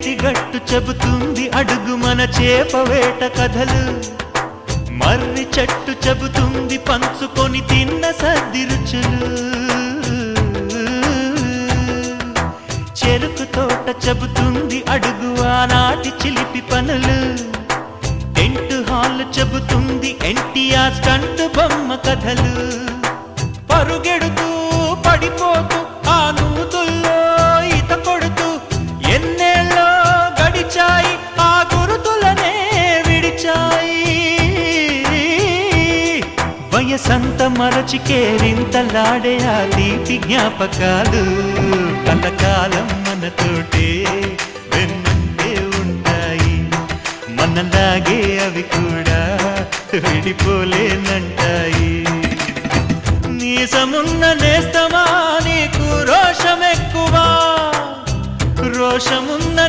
ఏటిగట్టు చెబుతుంది అడుగు మన చేపవేట కథలు, మర్రి చెట్టు చెబుతుంది పంచుకొని తిన్న సద్ది రుచులు, చెరుకు తోట చెబుతుంది అడుగు ఆనాటి చిలిపి పనులు, టెంట్ హాల్ చెబుతుంది ఎన్టీఆర్ స్టంట్ బొమ్మ కథలు, పరుగెడుతూ పడిపోతూ ఆ నూతుల్లో ఈత కొడుతూ ఎన్నేళ్ళో గడిచాయి ఆ గురుతులనే విడిచాయి. వయసంత మరచి కేరింతలాడే ఆ తీపి జ్ఞాపకాలు కలకాలం మనతోటే వెన్నంటే ఉంటాయి, మనలాగే అవి కూడా విడిపోలేనంటాయి. నీసమున్న నేస్తమా నీకు రోషమెక్కువా, రోషమున్న